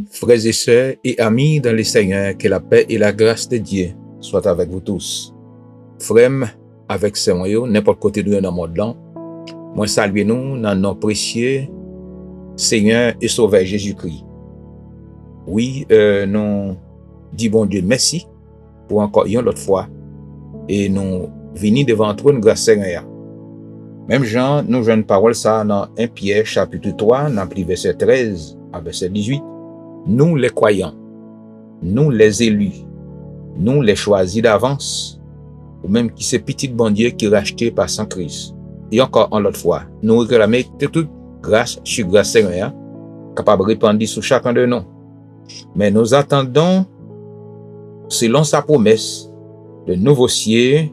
Frères et sœurs et amis dans le Seigneur, que la paix et la grâce de Dieu soient avec vous tous. Frères, avec ce moyen, n'importe côté de dans le monde là, moi salue nous dans notre précieux Seigneur et Sauveur Jésus-Christ. Oui, nous disons bon Dieu merci pour encore une autre fois et nous venons devant trône grâce Seigneur. Même Jean, nous jouons une parole ça dans 1 Pierre chapitre 3, dans le verset 13 à verset 18. Nous les croyants, nous les élus, nous les choisis d'avance, ou même qui c'est petit bon Dieu qui racheté par Saint Christ. Et encore en l'autre fois, nous réclamons toute grâce sur grâce Seigneur, capable de répandre sur chacun de nous. Mais nous attendons, selon sa promesse, de nouveaux cieux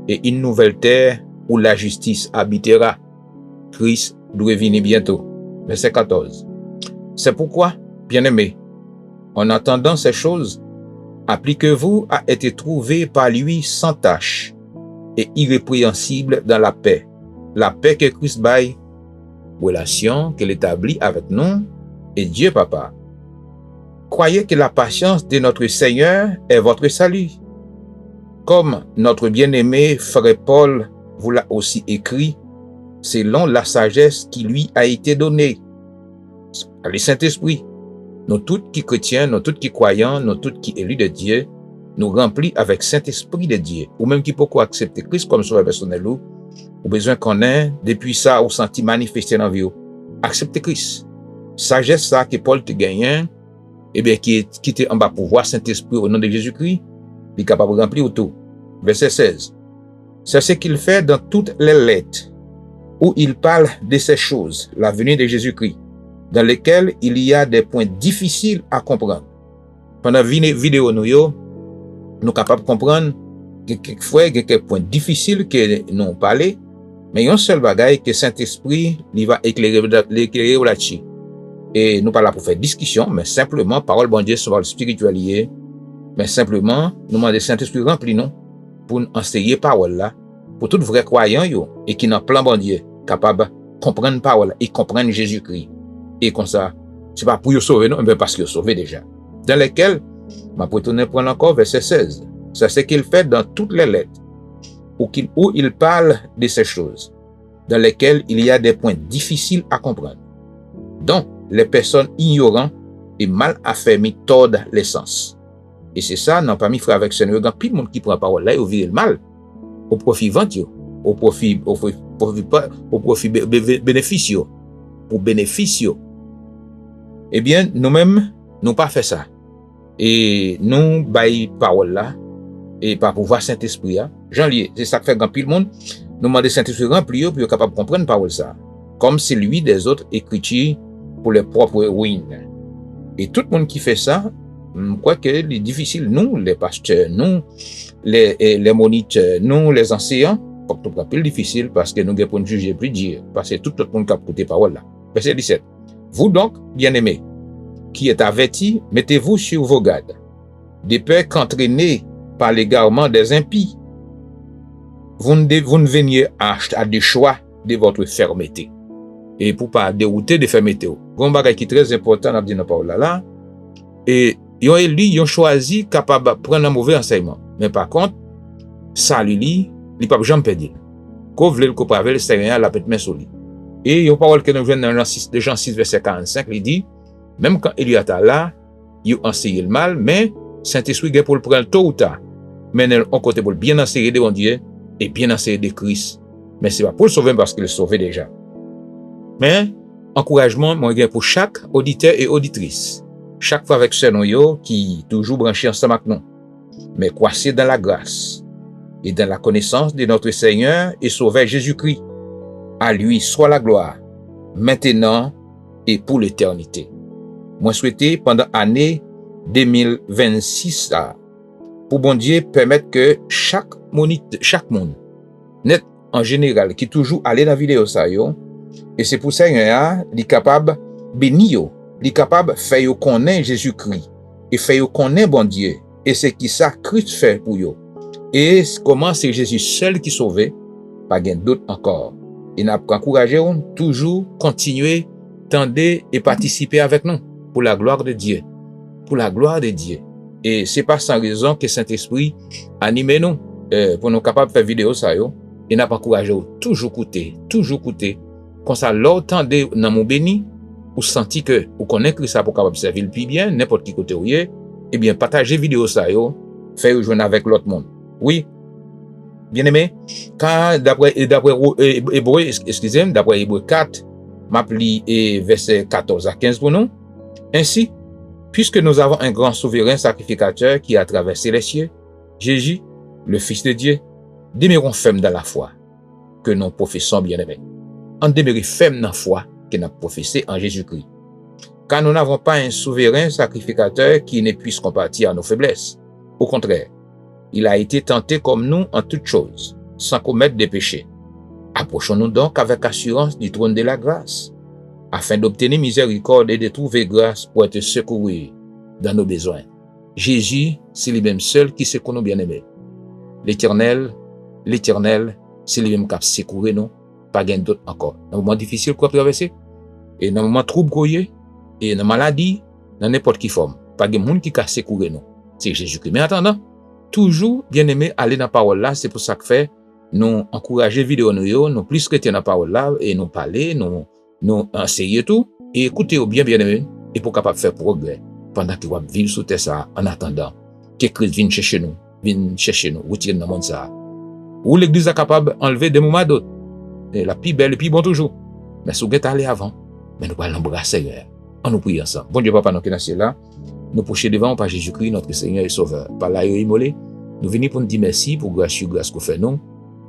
et une nouvelle terre où la justice habitera. Christ doit venir bientôt. Verset 14. C'est pourquoi, bien-aimés, en attendant ces choses, appliquez-vous à être trouvés par lui sans tache et irrépréhensible dans la paix que Christ baille, relation qu'il établit avec nous et Dieu Papa. Croyez que la patience de notre Seigneur est votre salut. Comme notre bien-aimé frère Paul vous l'a aussi écrit, selon la sagesse qui lui a été donnée. Le Saint-Esprit, nous tous qui chrétiens, nous tous qui croyants, nous tous qui élus de Dieu, nous remplis avec Saint-Esprit de Dieu, ou même qui peut accepter Christ comme sauveur personnel, ou besoin qu'on ait, depuis ça, ou senti manifester dans la vie, accepter Christ. Sagesse ça que Paul te gagne, et bien qui était en bas pour voir Saint-Esprit au nom de Jésus-Christ, il est capable de remplir autour. Verset 16. C'est ce qu'il fait dans toutes les lettres, où il parle de ces choses, la venue de Jésus-Christ, dans lesquels il y a des points difficiles à comprendre. Pendant la vidéo, nous sommes capables de comprendre que quelquefois, il y a quelques points difficiles que nous avons parlé, mais il y a un seul bagage que Saint-Esprit il va éclairer là-dessus. Et nous ne parlons pas pour faire discussion, mais simplement, parole bon Dieu sur le spirituel, mais simplement, nous demandons Saint-Esprit rempli nous pour nous enseigner parole là, pour tout vrai croyant et qui n'a plan bon Dieu, capable de comprendre parole et comprendre Jésus-Christ. Et comme ça, c'est pas pour vous sauver, non, mais parce que vous sauvez déjà. Dans lesquels, ma retourner prendre encore verset 16. C'est ce qu'il fait dans toutes les lettres, où il parle de ces choses, dans lesquelles il y a des points difficiles à comprendre. Donc, les personnes ignorantes et mal affermies tordent les sens. Et c'est ça, non pas mis frère avec Seigneur, il y a plus de monde qui prend la parole là, et vit le mal, au profit ventio, au profit bénéfice, pour bénéfice. Eh bien, nous-mêmes, nous pas fait ça. Et nous, bail parole là, et par pouvoir Saint-Esprit, Jean-Lié, c'est ça que fait grand pile monde, nous demandons Saint-Esprit rempli pour être capable de comprendre parole ça. Comme c'est lui des autres écritures pour les propres ruines. Et tout le monde qui fait ça, je crois que c'est difficile, nous, les pasteurs, nous, les moniteurs, nous, les enseignants, c'est pas plus difficile parce que nous devons nous juger plus Dieu, parce que tout le monde qui a écouté parole là. Verset 17. Vous donc, bien-aimés, qui êtes avertis, mettez-vous sur vos gardes, de peur qu'entraînés par l'égarement des impies, vous ne veniez à des choix de votre fermeté. Et pour pas dérouter de fermeté. Un bagage qui est très important dans la parole là, et ils ont choisi capable de prendre un mauvais enseignement. Mais par contre, ça lui, il pas jamais perdre. Qu'on veut le copavel, c'est rien la petite main sur lui. Et il y a une parole que nous venons dans Jean 6, verset 45, il dit, même quand il y a là, il enseigne le mal, mais Saint-Esprit est pour le prendre tôt ou tard. Mais on côté pour bien enseigner de bon Dieu et bien enseigner de Christ. Mais c'est pas pour le sauver parce qu'il le sauvé déjà. Mais, encouragement, moi, pour chaque auditeur et auditrice. Chaque fois avec ce noyau qui toujours branché ensemble avec nous. Mais croissez dans la grâce et dans la connaissance de notre Seigneur et Sauveur Jésus-Christ. À lui soit la gloire, maintenant et pour l'éternité. Moi souhaité pendant l'année 2026, pour bon Dieu permettre que chaque monde, net en général, qui toujours allé dans la vidéo ça, et c'est pour ça qu'il est capable de bénir, il est capable de faire connaître Jésus-Christ, et faire connaître bon Dieu, et c'est qui ça Christ fait pour eux. Et comment c'est Jésus seul qui sauve, pas gain d'autres encore. Et nous encourager toujours continuer, tendre et participer avec nous. pour la gloire de Dieu. Pour la gloire de Dieu. Et c'est pas sans raison que Saint-Esprit anime nous pour nous capables de faire vidéo ça yo. Et n'a pas encouragé toujours écouter. Comme ça, l'autant de dans mon béni, ou senti que ou connaît que ça pour capable servir le plus bien, n'importe qui côté où est, eh bien, partagez vidéo ça yo, faire joindre avec l'autre monde. Oui. Bien aimé, quand d'après Hébreu, excusez-moi, d'après Hébreu 4, m'appli et verset 14 à 15 pour nous. Ainsi, puisque nous avons un grand souverain sacrificateur qui a traversé les cieux, Jésus, le Fils de Dieu, demeurons fermes dans la foi que nous professons, bien-aimés. En demeurer fermes dans la foi que nous professons en Jésus-Christ. Car nous n'avons pas un souverain sacrificateur qui ne puisse compatir à nos faiblesses. Au contraire, il a été tenté comme nous en toutes choses, sans commettre des péchés. Approchons-nous donc avec assurance du trône de la grâce, afin d'obtenir miséricorde et de trouver grâce pour être secouru dans nos besoins. Jésus, c'est lui-même seul qui secoue nos bien-aimés. L'Éternel, c'est lui-même qui a secouru nous, pas gain d'autre encore. Dans un moment difficile qu'on traverser, et dans un moment trouble qu'on y est, et dans maladie, dans n'importe quelle forme, pas de monde qui a secouru nous. C'est Jésus-Christ. Mais en attendant, toujours bien-aimé, aller dans la parole là, c'est pour ça que fait, nous encourager vidéo nous plus chrétiens dans la parole là, et nous parler, nous enseigner tout, et écouter bien-aimé, et pour capable faire progrès, pendant que vous vivre sous terre ça, en attendant, que Christ vienne chercher nous, retirer dans le monde ça. Ou l'église est capable d'enlever des moments d'autres. Et la plus belle, et puis bon toujours. Mais si vous êtes allé avant, mais nous allons l'embrasser, Seigneur. On nous prie ensemble. Bon Dieu, Papa, nous qui sommes là, nous prochons devant par Jésus-Christ, notre Seigneur et Sauveur. Par là, immolé, nous venons pour nous dire merci pour grâce que fait nous.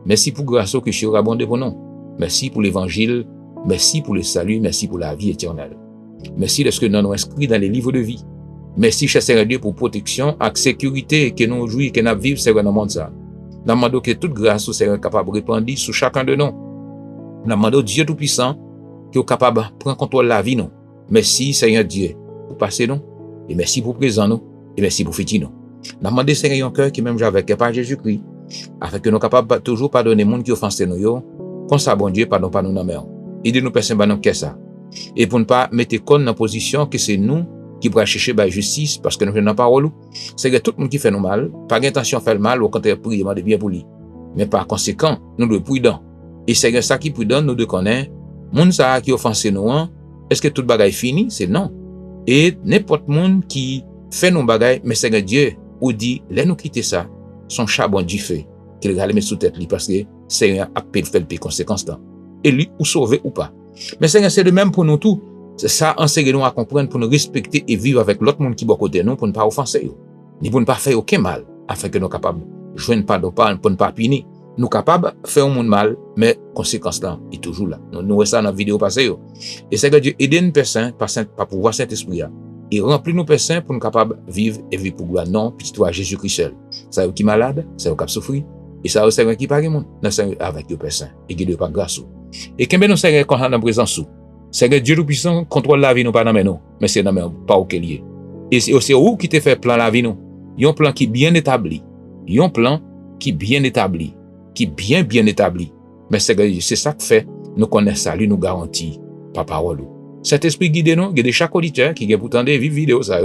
Merci pour grâce que tu as abondé pour nous. Merci pour l'évangile. Merci pour le salut. Merci pour la vie éternelle. Merci de ce que nous avons inscrit dans les livres de vie. Merci, cher Seigneur Dieu, pour protection et sécurité que nous jouissons, que nous vivons, Seigneur, dans le monde. Nous demandons que toute grâce, Seigneur, est capable de répandre sur chacun de nous. Nous demandons Dieu Tout-Puissant, qui est capable de prendre contrôle de la vie, nous. Merci, Seigneur Dieu, pour passer nous. Et merci pour présent nous. Et merci pour futur nous. Nous demandons, Seigneur, un cœur qui même j'avais, par Jésus-Christ, afin que nous capables de toujours pardonner les gens qui offensent nous. Comme ça, bon Dieu, pardon, pas nous dans la aidez-nous, personne, dans qu'est ça. Et pour ne pas mettre compte dans la position que c'est nous qui pourra chercher la justice, parce que nous faisons la parole, c'est que tout le monde qui fait nous mal, pas d'intention de faire le mal, au contraire, prier, demander bien pour lui. Mais par conséquent, nous devons être prudents. Et c'est ça qui prudent, nous devons connaître, monde ça qui offense nous, est-ce que tout le bagage est fini? C'est non. Et n'importe monde qui fait nos bagages, mais c'est Dieu, ou dit, laisse nous quitter ça, son charbon du feu, qu'il va le mettre sous tête lui, parce que Seigneur a fait le conséquence là. Et lui, ou sauver ou pas. Mais Seigneur, c'est le même pour nous tous. C'est ça, enseignez-nous à comprendre pour nous respecter et vivre avec l'autre monde qui est à côté de nous, pour ne pas offenser, ni pour ne pas faire aucun mal, afin que nous soyons capables de joindre pardon pour ne pas punir. Nous sommes capables de faire un monde mal, mais conséquence là est toujours là. Nous restons dans la vidéo passée. Et c'est que Dieu aide nous personnes par pouvoir Saint-Esprit. Et remplit nos personnes pour nous capables de vivre et vivre pour gloire. Non, puis toi, Jésus-Christ seul. Ça qui est malade, ça qui souffre, et ça c'est qui parle monde. Nous sommes avec nos personnes. Et qui ne pas grâce. Et quand nous sommes dans la présence, c'est que Dieu Tout-Puissant contrôle la vie, nous pas dans nous, mais c'est dans nous, pas au lié. Et c'est où qui te fait plan la vie, nous. Il y a un plan qui est bien établi. Il y a un plan qui est bien établi. Qui est bien établi. Mais c'est ça que fait, nous connaissons ça, lui nous garantit, par parole. Cet esprit guide nous, guide chaque auditeur qui est pourtant des vidéos, ça,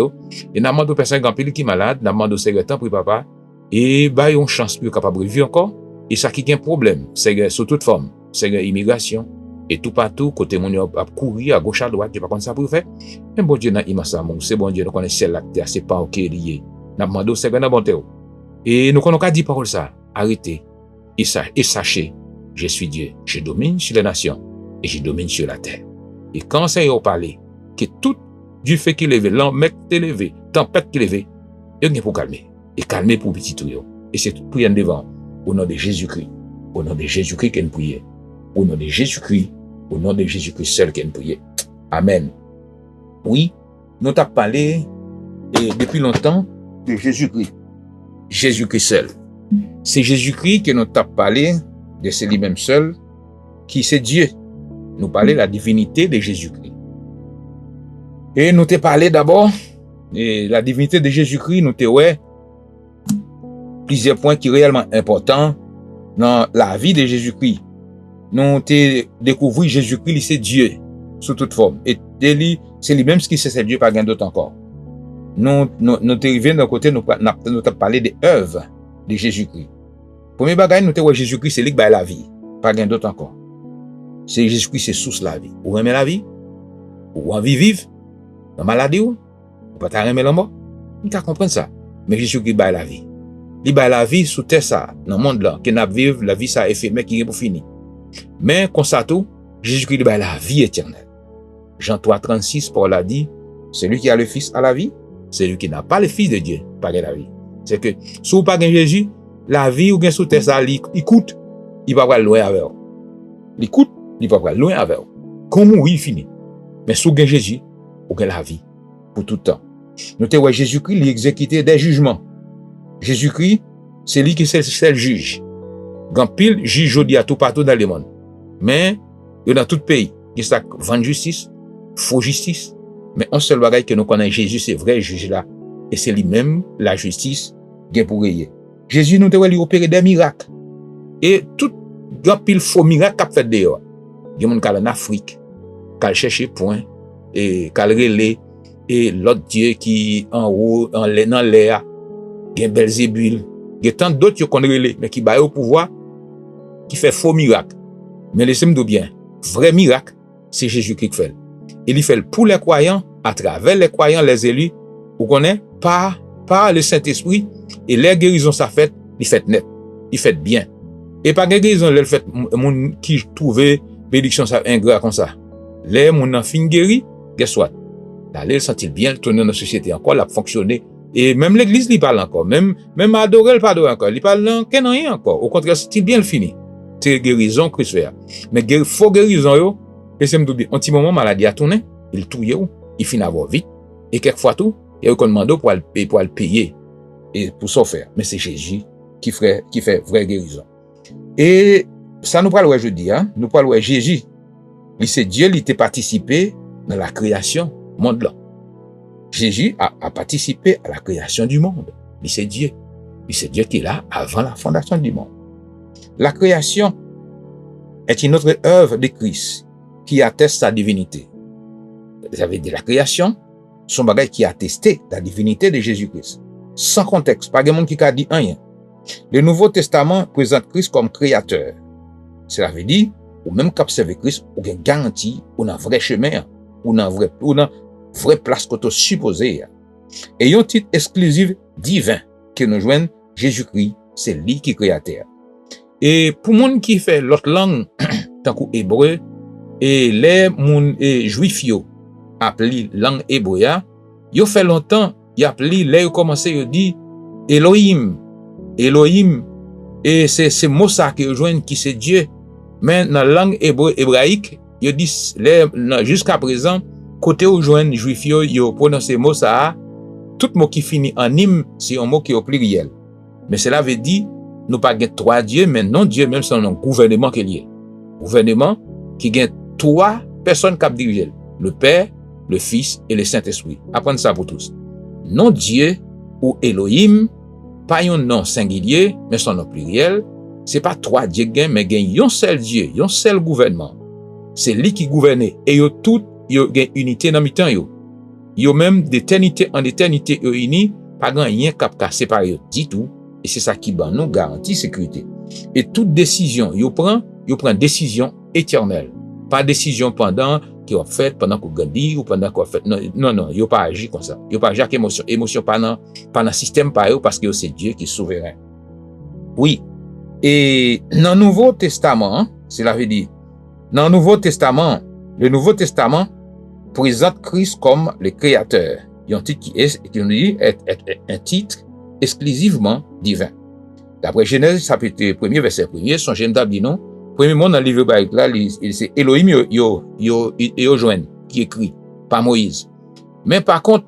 et n'a demandé aux personnes qui sont malades, n'a demandé au secrétaire pour papa, et bah, ils ont une chance pour capable de vivre encore. Et ça qui est un problème, c'est sous toute forme, c'est l'immigration. Et tout partout, côté mon a courir à gauche à droite, je pas comme ça pour faire. Mais bon Dieu, c'est bon Dieu, nous connaissons ciel la terre, c'est pas ok lié. N'a demandé au Seigneur bon terre. Et nous connaissons qu'à dire parole ça, arrêtez. Et sachez, je suis Dieu, je domine sur les nations et je domine sur la terre. Et quand Seigneur parle, que tout du fait qu'il lève, l'emmec élevé, tempête qu'il lève, il y a pour calmer. Et calmer pour petit tout. Et c'est tout priant devant, au nom de Jésus-Christ. Au nom de Jésus-Christ qu'on prie. Au nom de Jésus-Christ. Au nom de Jésus-Christ seul qu'on prie. Amen. Oui, nous t'avons parlé depuis longtemps de Jésus-Christ. Jésus-Christ seul. C'est Jésus-Christ que nous t'avons parlé de c'est lui-même seul, qui c'est Dieu. Nous parlons de la divinité de Jésus-Christ. Et nous t'avons parlé d'abord de la divinité de Jésus-Christ, nous t'avons plusieurs points qui sont réellement importants dans la vie de Jésus-Christ. Nous avons découvert Jésus-Christ, c'est Dieu, sous toute forme. Et c'est lui-même qui c'est Dieu, pas gain d'autre encore. Nous arrivons d'un côté, nous parler des œuvres de Jésus-Christ. Premier bagage, nous te Jésus-Christ, c'est lui qui a la vie, pas gain d'autre encore. C'est Jésus-Christ, c'est source la vie. Ou aimer la vie, ou envie vivre, dans maladie ou pas t'aimer la mort. On peut comprendre ça. Mais Jésus-Christ a la vie. Il a la vie sous terre ça, dans le monde là, qui n'a vivre la vie ça éphémère qui est pour finir. Mais comme ça tout, Jésus-Christ a la vie éternelle. Jean 3,36, Paul a dit, celui qui a le Fils a la vie, celui qui n'a pas le Fils de Dieu, pas la vie. C'est que, si vous pas Jésus, la vie ou bien sous terre ça, il coûte, il va pas loin avec vous. Il coûte, il va pas loin avec vous. Comme oui, il finit. Mais sous Jésus, ou bien la vie, pour tout le temps. Notez, ouais, Jésus-Christ, il exécutait des jugements. Jésus-Christ, c'est lui qui c'est le juge. Grand pile, juge aujourd'hui à tout partout dans le monde. Mais, il y a dans tout pays, il y a vente justice, faux justice. Mais un seul bagage que nous connaissons, Jésus, c'est vrai juge là. Et c'est lui-même, la justice, qui est pour rayer. Jésus, nous devons lui opérer des miracles. Et tout, grand pile faux miracle qu'a fait dehors. Il y a des gens en Afrique, qui cherché point, et qui relé, et l'autre Dieu qui en haut, dans l'air, il y a Belzébul, il y a tant d'autres qui ont relé, mais qui baillent au pouvoir, qui fait faux miracle. Mais laissez-moi bien, vrai miracle, c'est Jésus-Christ qui fait. Il fait pour les croyants, à travers les croyants, les élus, vous connaissez, par le Saint-Esprit, et les guérisons ça fait, il fait net, il fait bien. Et par les guérisons, il fait, mon qui trouvait bénédiction ça ingrat comme ça. Les mon en fin guéri, guess what? D'aller le sentir bien, tourner dans la société encore, la fonctionner. Et même l'église, il parle encore. Même adorer, il parle encore. Il parle non, rien encore. Au contraire, c'est bien le fini. C'est guérison, Christ fait. Mais faux guérison, yo, et c'est me dire, un petit moment, maladie a tourné, il touille, il finit avoir vite. Et quelquefois tout, il y a un demande pour le payer. Et pour ça faire. Mais c'est Jésus qui fait vraie guérison. Et ça nous parle, je dis, nous parle, Jésus. C'est Dieu, il était participé dans la création monde là. Jésus a participé à la création du monde. C'est Dieu. C'est Dieu qui est là avant la fondation du monde. La création est une autre œuvre de Christ qui atteste sa divinité. Vous avez dit la création, son bagage qui attestait la divinité de Jésus-Christ. Sans contexte, pas de monde qui a dit rien. Le Nouveau Testament présente Christ comme créateur. Cela veut dire, ou même qu'observer Christ, ou une garantie, ou un vrai chemin, ou une vraie place qu'on t'a supposé. Et un titre exclusif divin que nous joignent Jésus-Christ, c'est lui qui est créateur. Et pour monde qui fait l'autre langue, tant qu'hébreu, et les moun juifs yo appelé langue hébreu, yo fait longtemps, y appelé les yo commencé yo dit Elohim, et c'est mot ça que joignent qui c'est Dieu. Mais dans la langue hébraïque, yo dit jusqu'à présent côté où joignent juifs yo prononcer mot ça, tout mot qui finit en im, c'est un mot qui est au pluriel. Mais cela veut dire nous pas gain trois dieux, mais non Dieu même c'est un gouvernement qui est lié. Gouvernement qui gagne trois personnes qui dirigent, le Père, le Fils et le Saint-Esprit. Apprenez ça pour tous. Non Dieu ou Elohim, pas un nom singulier, mais son nom pluriel. C'est pas trois dieux gain, mais gagne un seul Dieu, un seul gouvernement. C'est lui qui gouverne et yo tout yo gagne unité dans mi-temps yo. Yo même d'éternité en éternité yo unis, pas grand rien cap séparer yo dit tout. Et c'est ça qui ban nous garantit sécurité. Et toute décision, yo prend décision éternelle. Pas décision pendant qu'on fait, pendant qu'on grandit ou pendant qu'on fait. Non, yo pas agi comme ça. Yo pas agi avec émotion. Émotion pas dans système pas yo parce que c'est Dieu qui est souverain. Oui. Et dans le Nouveau Testament, cela veut dire, dans le Nouveau Testament présente Christ comme le créateur. Il y a un titre qui est un titre exclusivement divin. D'après Genèse, chapitre 1er, verset 1er, son j'aime d'abdi non. Premier mot dans le livre biblique là, c'est Elohim yo joine, qui écrit, par Moïse. Mais par contre,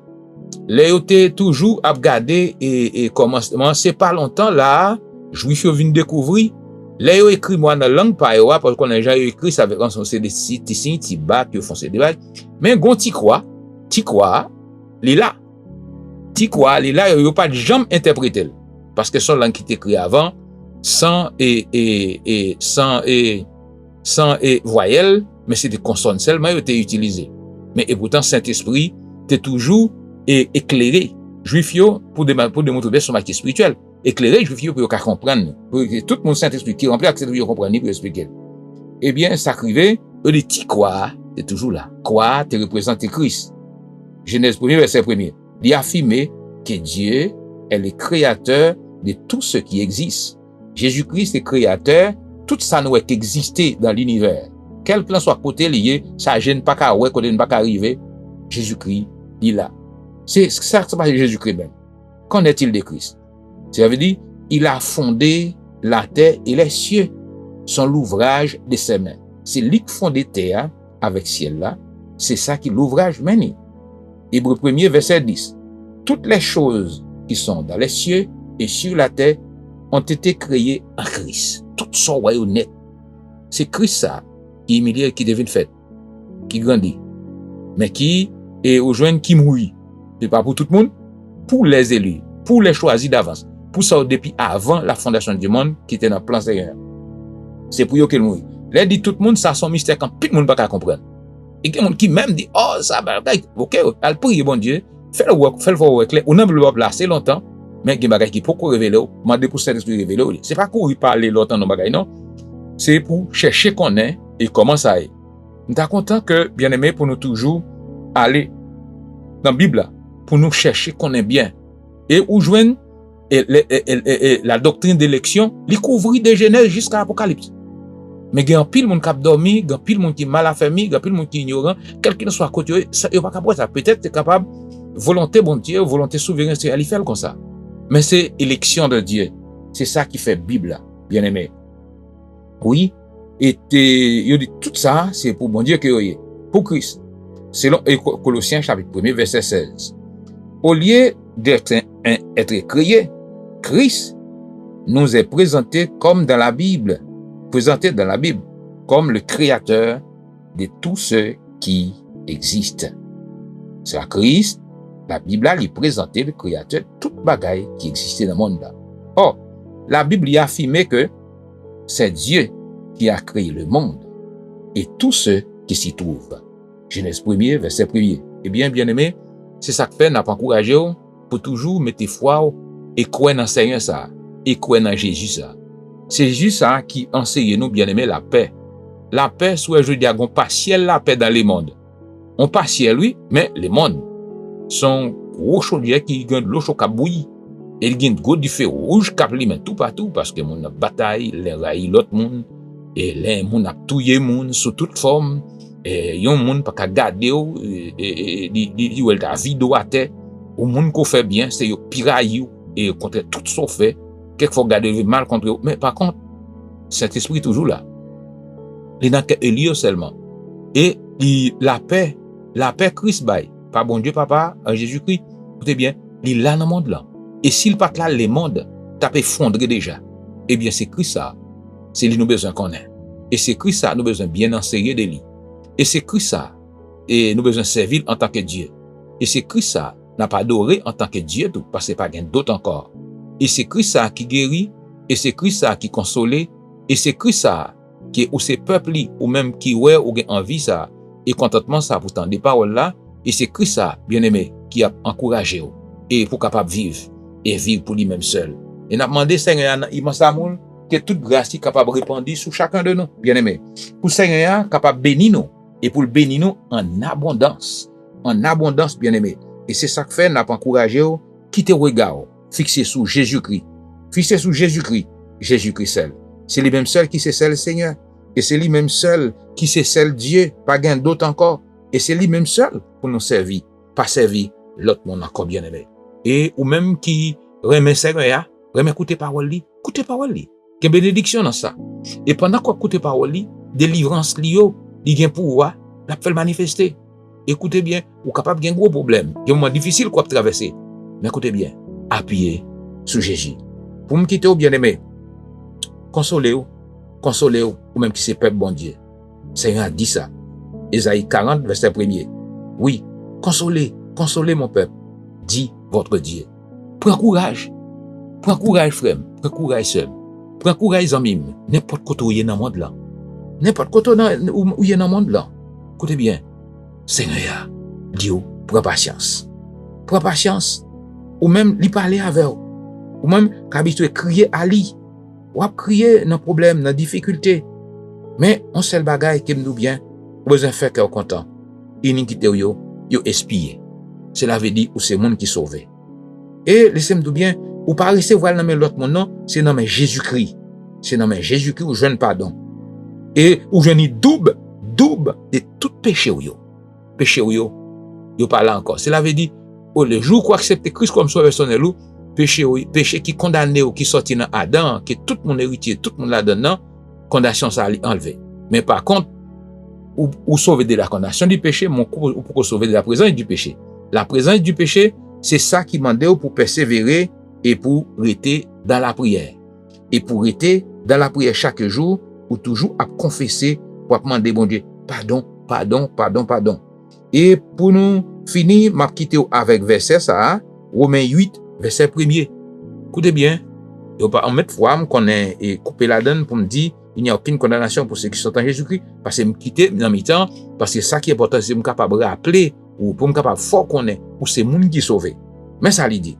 les yoté toujours à regarder et commencement, c'est pas longtemps là, juif yo vinn découvrir, les yo écrit moi dans langue pa yo, parce qu'on a déjà écrit ça avec c'est des signes, ti bat, qui font ces débats. Mais gon ti croit, li là. Ti quoi, il là, il n'y a pas de jamais interprété. Parce que son langue qui est écrit avant, sans voyelles, mais c'est des consonnes seulement qui ont été utilisées. Mais et pourtant, Saint-Esprit, t'es toujours éclairé. Juif yo, pour démontrer bien son maquis spirituel. Éclairé, juif yo, pour qu'on comprenne. Pour que tout le monde Saint-Esprit qui remplit avec Saint-Esprit, comprenne, pour expliquer. Eh bien, ça arrivait, eux, les petits quoi, t'es toujours là. Quoi, t'es représenté Christ. Genèse 1er, verset 1er. Il a affirmé que Dieu est le créateur de tout ce qui existe. Jésus-Christ est créateur, tout ça nous est existé dans l'univers. Quel plan soit côté lié, ça gêne pas qu'à ouais, côté pas qu'à arriver. Jésus-Christ, il est là. C'est ça, c'est pas Jésus-Christ même. Qu'en est-il de Christ? Ça veut dire, il a fondé la terre et les cieux. Sont l'ouvrage de ses mains. C'est lui qui fondé terre avec ciel là. C'est ça qui l'ouvrage mène. Hébreux 1er, verset 10. Toutes les choses qui sont dans les cieux et sur la terre ont été créées en Christ. Toutes sont honnêtes. C'est Christ ça, qui est humilié, qui devient fait, qui grandit, mais qui est au joint qui mourit. C'est pas pour tout le monde, pour les élus, pour les choisis d'avance, pour ça depuis avant la fondation du monde qui était dans le plan Seigneur. C'est pour eux qu'il mourit. Là, dit tout le monde, ça son mystère quand tout le monde ne peut pas comprendre. Et il y a des gens qui même dit, oh, ça va, ok, elle prie, bon Dieu, fais le work clair, on n'a pas placé longtemps, mais il y a des gens qui peuvent révéler, demander pour Saint-Esprit révéler. C'est pas qu'on parler longtemps dans les non. C'est pour chercher qu'on est et comment ça est. Nous sommes contents que, bien aimé, pour nous toujours aller dans la Bible, pour nous chercher qu'on est bien. Et où joindre la doctrine d'élection, les couvrir de Genèse jusqu'à l'Apocalypse. Mais il y a un pile monde qui a dormi, il y a un pile monde qui est mal affamé, il y a un pile monde qui est ignorant, quel qu'il soit à côté, ça, il n'y a pas capable ça. Peut-être tu es capable, volonté bon Dieu, volonté souveraine, c'est à lui faire comme ça. Mais c'est élection de Dieu. C'est ça qui fait Bible, bien aimé. Oui, et il dit tout ça, c'est pour bon Dieu que vous pour Christ. Selon Colossiens chapitre 1er, verset 16. Au lieu d'être créé, Christ nous est présenté comme dans la Bible, comme le créateur de tout ce qui existe. C'est à Christ, la Bible a lui présenté le créateur de toute bagaille qui existait dans le monde là. Or, la Bible y a affirmé que c'est Dieu qui a créé le monde et tout ce qui s'y trouve. Genèse 1er, verset 1er. Eh bien, bien aimé, c'est ça que fait, n'a pas encouragé pour toujours mettre foi et croire dans le Seigneur ça, et croire dans Jésus ça. C'est Jésus ça qui enseigne nous, bien aimé, la paix. La paix, soit je dis, on pas ciel la paix dans les mondes. On pas ciel, oui, mais les mondes sont gros chaudières qui gagnent l'eau chaud qui bouillit. Et ils gagnent gros du feu rouge qui allume tout partout parce que mon a bataille, les rails l'autre monde, et les moun a touillé moun sous toute forme. Et yon moun pas qu'à garder ou ou elle ta vidéo à terre ou moun qu'on fait bien c'est yo piraille et contre tout son fait quelquefois garder mal contre eux. Mais par contre cet esprit toujours là il n'a que Elio seulement et la paix Christ bail par bon Dieu papa en Jésus-Christ écoutez bien il là dans le monde là et s'il pas là les mondes tape fondre déjà. Eh bien c'est Christ ça c'est lui nous besoin qu'on ait et c'est Christ ça nous besoin bien enseigner de lui. Et c'est Christ ça, et nous besoin servir en tant que Dieu. Et c'est Christ ça, n'a pas adoré en tant que Dieu, tout, parce que pas gain d'autre encore. Et c'est Christ ça qui guérit, et c'est Christ ça qui console, et c'est Christ ça qui est ou ces peuples ou même qui ouais ou gain envie ça, et contentement ça pour tant des paroles là, et c'est Christ ça, bien aimé, qui a encouragé et pour capable vivre, et vivre pour lui-même seul. Et n'a demandé Seigneur, immense amour, que toute grâce est capable de répandre sur chacun de nous, bien aimé. Pour Seigneur, capable de bénir nous, et pour le bénir nous en abondance, bien aimé. Et c'est ça que fait, n'a pas encouragé, quitter le regard, fixé sur Jésus-Christ, Jésus-Christ seul. C'est lui-même seul qui sait seul Seigneur, et c'est lui-même seul qui sait seul Dieu, pas gain d'autre encore, et c'est lui-même seul pour nous servir, pas servir l'autre monde encore, bien aimé. Et ou même qui remet Seigneur, remet écouter parole li, qu'il y a bénédiction dans ça. Et pendant qu'on écoute parole li, délivrance li yo, il y a un pouvoir, la fait manifester. Écoutez bien, ou capable de gagner un gros problème. Il y a un moment difficile quoi traverser. Mais écoutez bien, appuyez sur Jésus. Pour me quitter, bien aimé, consolez-vous, ou même qui c'est peuple bon Dieu. Seigneur a dit ça. Ésaïe 40, verset 1er. Oui, consolez mon peuple, dit votre Dieu. Prends courage, frère, prends courage seul. Prends courage, amis, n'importe quoi où il y a dans le monde là. N'importe quoi où il y a dans le monde là. Écoutez bien, Seigneur, Dieu, prends patience. Prends patience. Ou même, lui parler avec vous. Ou même, qu'habitué crier à lui. Ou à crier dans problème, dans difficulté. Mais, on seul bagaille qui nous bien, vous en fait qu'on content. Iniquité yo espié. Cela veut dire, ou c'est monde qui sauve. Et, laissez-moi bien, ou pas recevoir dans l'autre monde, non, c'est dans Jésus-Christ. C'est dans Jésus-Christ où je ne pardon. Et où je n'y double de tout péché ou yo. Péché ou yo pas là encore. Cela veut dire, le jour qu'on accepte Christ comme sauveur personnel ou, péché qui condamné ou qui sorti dans Adam, que tout le monde héritier, tout le monde là dedans, condamnation ça allait enlever. Mais par contre, ou sauver de la condamnation du péché, mon coup, ou pour sauver de la présence du péché. La présence du péché, c'est ça qui m'a dit pour persévérer et pour rester dans la prière. Et pour rester dans la prière chaque jour, ou toujours à confesser, pour demander, bon Dieu, pardon. Et pour nous finir, m'a quitté avec verset ça, Romains 8, verset 1er. Écoutez bien, on met fois, me connaît et couper la donne pour me dire, il n'y a aucune condamnation pour ceux qui sont en Jésus-Christ, parce que me quitter dans mes temps, parce que ça qui est important, c'est me capable de rappeler, ou pour me capable fort qu'on est, ou c'est moun qui est sauvé. Mais ça lui dit,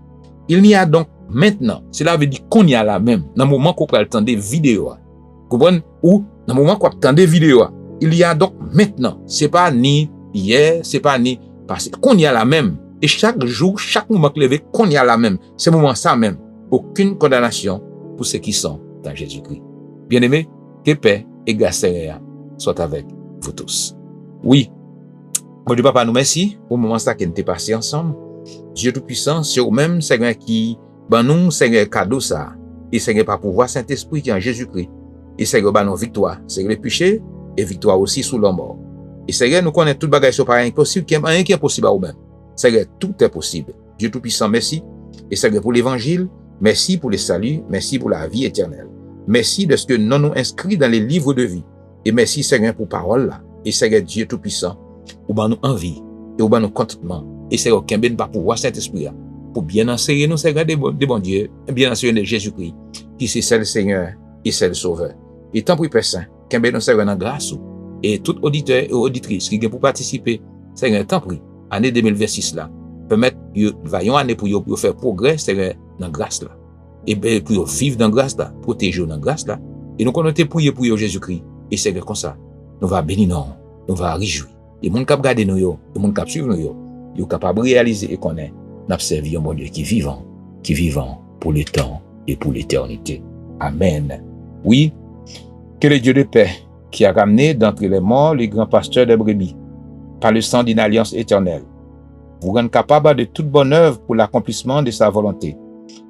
il n'y a donc maintenant, cela veut dire qu'on y a là même, dans le moment qu'on peut attendre des vidéos, comprenez? Ou, dans le moment qu'on attend des vidéos, il y a donc maintenant, c'est pas ni hier, c'est pas ni passé, qu'on y a là même, et chaque jour, chaque moment que levé, qu'on y a là même, c'est le moment ça même, aucune condamnation pour ceux qui sont dans Jésus-Christ. Bien-aimés, que paix et grâce soit avec vous tous. Oui, bon Dieu Papa, nous merci pour le moment ça qui nous est passé ensemble. Dieu Tout-Puissant, c'est vous-même, Seigneur, qui, ben nous, Seigneur, cadeau ça. Et Seigneur, par pouvoir Saint-Esprit qui est en Jésus-Christ. Et Seigneur, ben nous, victoire. Seigneur, le péché, et victoire aussi sous la mort. Et Seigneur, nous connaissons toute bagaille sur rien possible, rien qui est possible à vous-même. Seigneur, tout est possible. Dieu Tout-Puissant, merci. Et Seigneur, pour l'évangile, merci pour le salut, merci pour la vie éternelle. Merci de ce que nous nous inscrits dans les livres de vie. Et merci, Seigneur, pour parole là. Et Seigneur, Dieu Tout-Puissant, ou ben nous envie, et ou ben nous contentement. Et Seigneur, qui bien par pouvoir Saint-Esprit, pour bien enseigner nous, Seigneur, des bons dieux, et bien enseigner de Jésus-Christ, qui c'est celle Seigneur, et celle Sauveur. Et tant pour Père Saint, qui bien nous, Seigneur, dans grâce, et tout auditeur et auditrice qui vient pour participer, Seigneur, tant pis, année 2026 là, permettre, vaillons année pour faire progrès, Seigneur, dans grâce là. Et bien, pour vivre dans grâce là, protéger dans grâce là, et nous connaissons prier pour Jésus-Christ, et Seigneur, comme ça, nous va bénir, nous va réjouir. Et moun kap gade nous yo, et moun kap suivre nous yo capable de réaliser et connaître, n'a servi un bon Dieu qui vivant pour le temps et pour l'éternité. Amen. Oui, que le Dieu de paix, qui a ramené d'entre les morts les grands pasteurs des brebis, par le sang d'une alliance éternelle, vous rende capable de toute bonne œuvre pour l'accomplissement de sa volonté,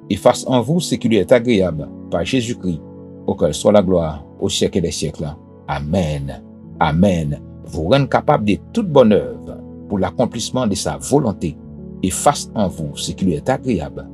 et fasse en vous ce qui lui est agréable, par Jésus-Christ, auquel soit la gloire au siècle des siècles. Amen. Amen. Vous rende capable de toute bonne œuvre pour l'accomplissement de sa volonté, et fasse en vous ce qui lui est agréable,